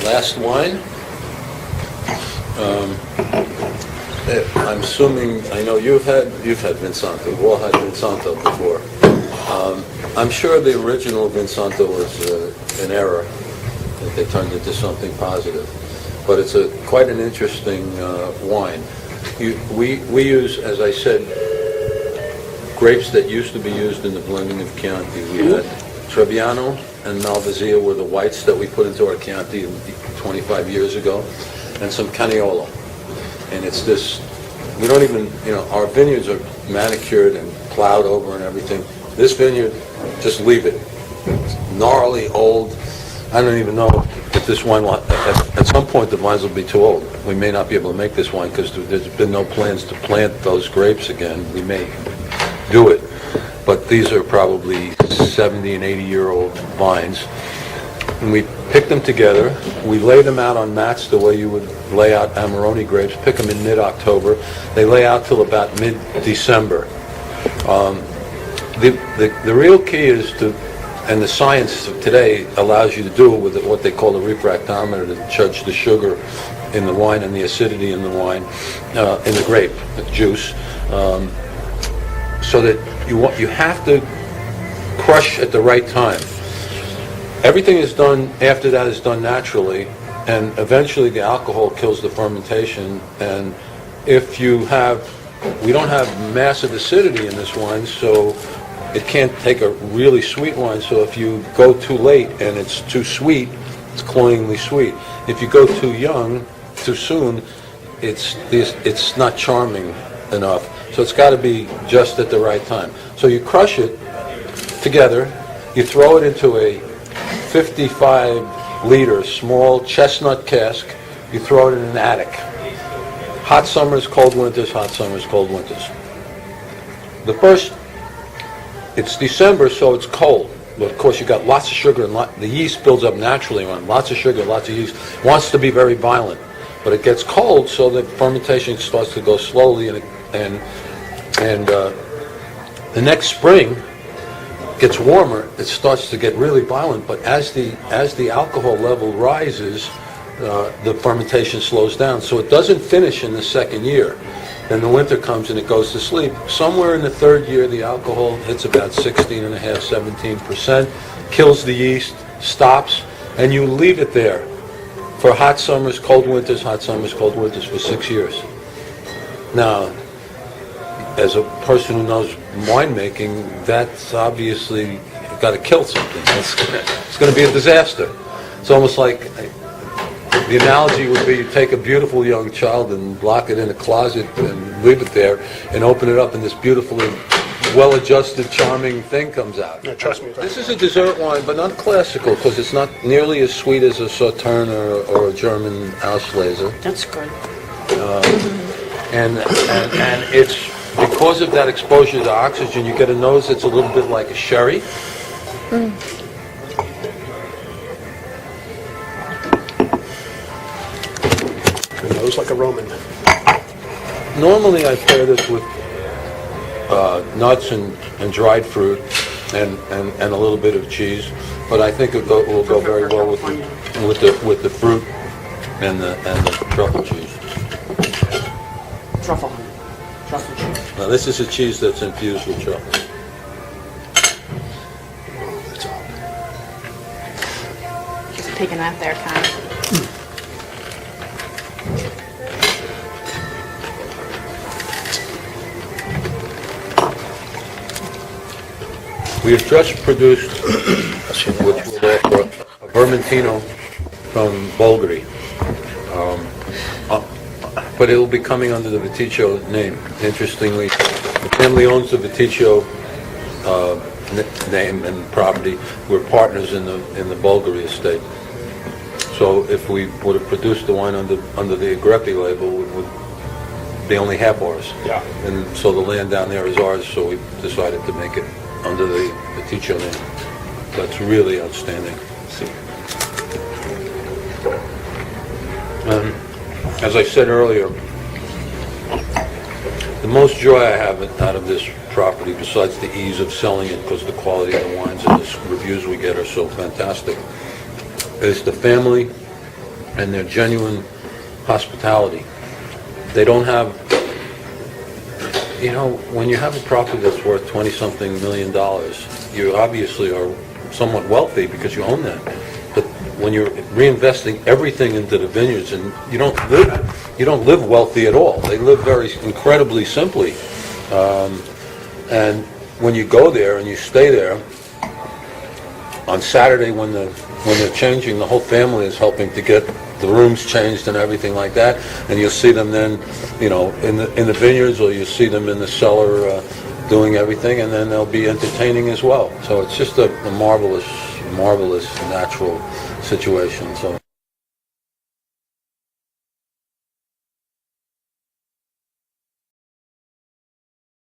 last wine. I'm assuming, I know you've had Vin Santo. We've all had Vin Santo before. I'm sure the original Vin Santo was an error, that they turned into something positive. But it's quite an interesting wine. We use, as I said, grapes that used to be used in the blending of Chianti. We had Trebbiano and Malvasia were the whites that we put into our Chianti 25 years ago, and some Caniolo. And it's this, we don't even, our vineyards are manicured and plowed over and everything. This vineyard, just leave it. It's gnarly, old. I don't even know if this wine, at some point the vines will be too old. We may not be able to make this wine because there's been no plans to plant those grapes again. We may do it, but these are probably 70 and 80-year-old vines. And we pick them together. We lay them out on mats the way you would lay out Amarone grapes. Pick them in mid-October. They lay out till about mid-December. The real key is to, and the science of today allows you to do it with what they call a refractometer to judge the sugar in the wine and the acidity in the wine, in the grape, the juice, so that you have to crush at the right time. Everything is done after that is done naturally, and eventually the alcohol kills the fermentation. And if we don't have massive acidity in this wine, so it can't take a really sweet wine. So if you go too late and it's too sweet, it's cloyingly sweet. If you go too young, too soon, it's not charming enough. So it's got to be just at the right time. So you crush it together, you throw it into a 55-liter small chestnut cask, you throw it in an attic. Hot summers, cold winters, hot summers, cold winters. It's December, so it's cold. But of course, you got lots of sugar, and the yeast builds up naturally on lots of sugar, lots of yeast. Wants to be very violent, but it gets cold, so the fermentation starts to go slowly, and the next spring gets warmer. It starts to get really violent, but as the alcohol level rises, the fermentation slows down. So it doesn't finish in the second year. Then the winter comes and it goes to sleep. Somewhere in the third year, the alcohol hits about 16.5%, 17%, kills the yeast, stops, and you leave it there for hot summers, cold winters, hot summers, cold winters for 6 years. Now, as a person who knows winemaking, that's obviously got to kill something. It's going to be a disaster. It's almost like, the analogy would be you take a beautiful young child and lock it in a closet and leave it there and open it up and this beautifully well-adjusted, charming thing comes out. No, trust me. This is a dessert wine, but not classical because it's not nearly as sweet as a Sauterne or a German Auslese. That's good. And it's because of that exposure to oxygen, you get a nose that's a little bit like a sherry. It nose like a Roman. Normally I pair this with nuts and dried fruit and a little bit of cheese, but I think it will go very well with the fruit and the truffle cheese. Truffle cheese. Now this is a cheese that's infused with truffle. Just taking that there, Con. We have just produced, which will offer a Vermentino from Bulgari. But it will be coming under the Viticcio name. Interestingly, the family owns the Viticcio name and property. We're partners in the Bulgari estate. So if we would have produced the wine under the Agrippi label, it would be only half ours. Yeah. And so the land down there is ours, so we decided to make it under the Viticcio name. That's really outstanding. As I said earlier, the most joy I have out of this property, besides the ease of selling it because the quality of the wines and the reviews we get are so fantastic, is the family and their genuine hospitality. They don't have, when you have a property that's worth 20-something million dollars, you obviously are somewhat wealthy because you own that. But when you're reinvesting everything into the vineyards, and you don't live wealthy at all. They live very incredibly simply. And when you go there and you stay there, on Saturday when they're changing, the whole family is helping to get the rooms changed and everything like that. And you'll see them then, in the vineyards, or you'll see them in the cellar doing everything, and then they'll be entertaining as well. So it's just a marvelous natural situation. So.